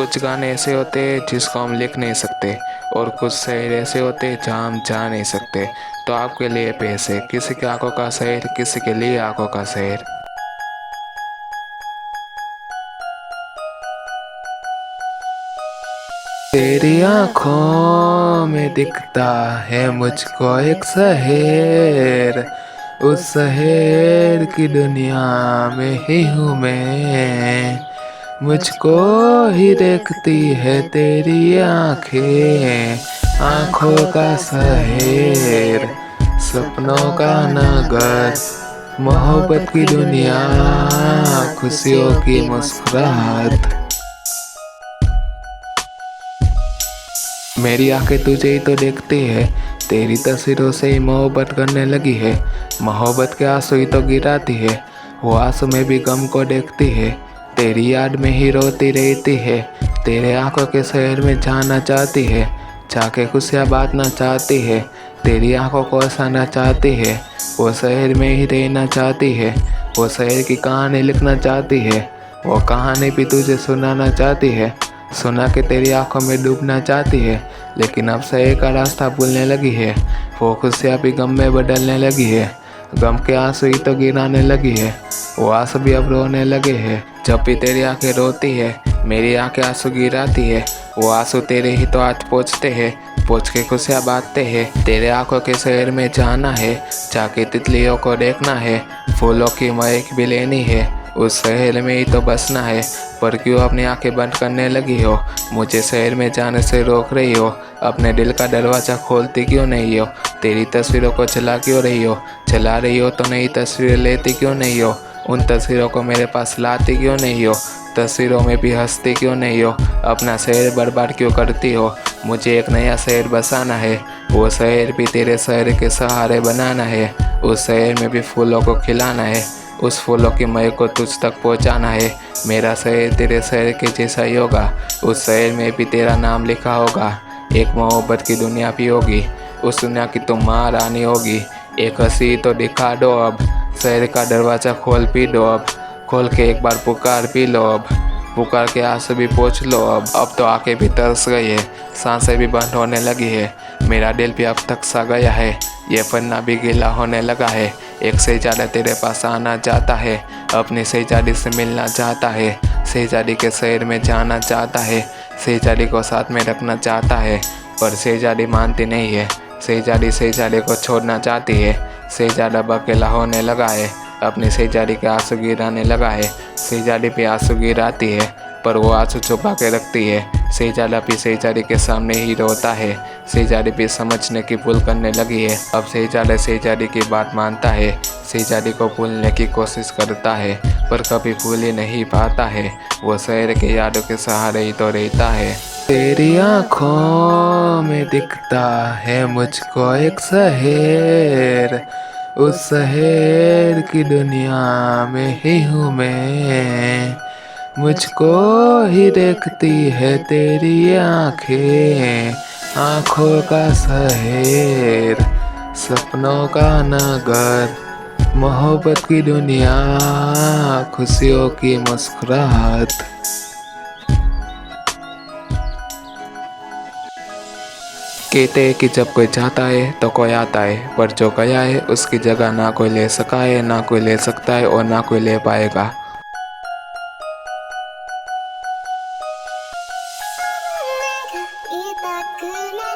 कुछ गाने ऐसे होते हैं जिसको हम लिख नहीं सकते, और कुछ शहर ऐसे होते हैं जहाँ हम जा नहीं सकते। तो आपके लिए पेश है किसी की आंखों का शहर, किसी के लिए आंखों का शहर। तेरी आंखों में दिखता है मुझको एक शहर, उस शहर की दुनिया में ही हूँ मैं। मुझको ही देखती है तेरी आंखें, आंखों का शहर, सपनों का नगर, मोहब्बत की दुनिया, खुशियों की मुस्कुराहट। मेरी आंखें तुझे ही तो देखती है, तेरी तस्वीरों से ही मोहब्बत करने लगी है। मोहब्बत के आंसू ही तो गिराती है, वो आंसू में भी गम को देखती है। तेरी याद में ही रोती रहती है, तेरे आंखों के शहर में जाना चाहती है। जाके खुशियाँ बांटना चाहती है, तेरी आंखों को हंसाना चाहती है। वो शहर में ही रहना चाहती है, वो शहर की कहानी लिखना चाहती है। वो कहानी भी तुझे सुनाना चाहती है, सुना के तेरी आंखों में डूबना चाहती है। लेकिन अब शहर का रास्ता भूलने लगी है, वो खुशियाँ भी गम में बदलने लगी है। गम के आंसू ही तो गिराने लगी है, वो आंसू भी अब रोने लगे हैं। जब भी तेरी आंखें रोती है, मेरी आंखें आंसू गिराती है। वो आंसू तेरे ही तो हाथ पहुँचते हैं, पहुँच के खुशियाँ बांटते हैं। तेरे आंखों के शहर में जाना है, जाके तितलियों को देखना है, फूलों की महक भी लेनी है। उस शहर में ही तो बसना है, पर क्यों अपनी आंखें बंद करने लगी हो? मुझे शहर में जाने से रोक रही हो, अपने दिल का दरवाज़ा खोलती क्यों नहीं हो? तेरी तस्वीरों को जला क्यों रही हो? जला रही हो तो नई तस्वीरें लेती क्यों नहीं हो? उन तस्वीरों को मेरे पास लाती क्यों नहीं हो? तस्वीरों में भी हंसती क्यों नहीं हो? अपना शहर बर्बाद क्यों करती हो? मुझे एक नया शहर बसाना है, वो शहर भी तेरे शहर के सहारे बनाना है। उस शहर में भी फूलों को खिलाना है, उस फूलों की महक को तुझ तक पहुंचाना है। मेरा शहर तेरे शहर के जैसा ही होगा, उस शहर में भी तेरा नाम लिखा होगा। एक मोहब्बत की दुनिया भी होगी, उस दुनिया की तुम महारानी होगी। एक हंसी तो दिखा दो अब, शहर का दरवाज़ा खोल भी दो अब। खोल के एक बार पुकार भी लो अब, पुकार के आंसू भी पोंछ लो अब तो आंखें भी तरस गई है, सांसें भी बंद होने लगी है। मेरा दिल भी अब तक सा गया है, ये पन्ना भी गीला होने लगा है। एक शहजादा तेरे पास आना चाहता है, अपनी शहजादी से मिलना चाहता है, शहजादी के शहर में जाना चाहता है, शहजादी को साथ में रखना चाहता है। पर शहजादी मानती नहीं है, शहजादी शहजादे को छोड़ना चाहती है। शहजादा अकेला होने लगा है, अपनी शहजादी के आंसू गिराने लगा है। शहजादी पे आंसू गिराती है, पर वो आंसू छुपा के रखती है। शहजादा भी शहजादी के सामने ही रोता है। शहजादी भी समझने की भूल करने लगी है। अब शहजादा शहजादी की बात मानता है, शहजादी को भूलने की कोशिश करता है, पर कभी भूल ही नहीं पाता है। वो शहर के यादों के सहारे ही तो रहता है। तेरी आँखों में दिखता है मुझको एक शहर, उस शहर की दुनिया में ही हूँ मैं। मुझको ही देखती है तेरी आंखें, आंखों का शहर, सपनों का नगर, मोहब्बत की दुनिया, खुशियों की मुस्कुराहट। कहते हैं कि जब कोई जाता है तो कोई आता है, पर जो गया है उसकी जगह ना कोई ले सका है, ना कोई ले सकता है और ना कोई ले पाएगा।痛くない